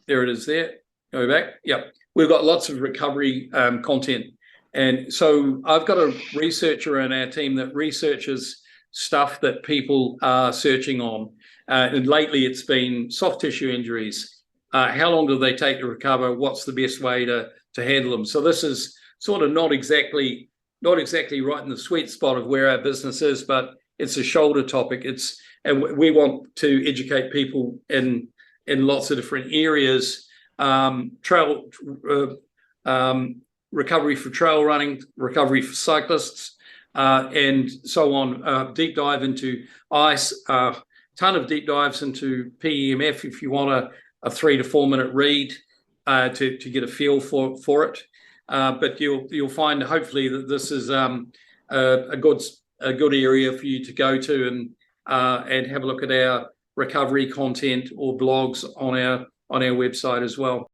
there it is there, go back, yep. We've got lots of recovery content. And so I've got a researcher in our team that researches stuff that people are searching on. And lately it's been soft tissue injuries. How long do they take to recover? What's the best way to handle them? So this is sort of not exactly right in the sweet spot of where our business is, but it's a shoulder topic. And we want to educate people in lots of different areas. Recovery for trail running, recovery for cyclists, and so on. Deep dive into ice, ton of deep dives into PEMF if you want a 3 to 4 minute read to get a feel for it. But you'll find hopefully that this is a good area for you to go to and have a look at our recovery content or blogs on our website as well.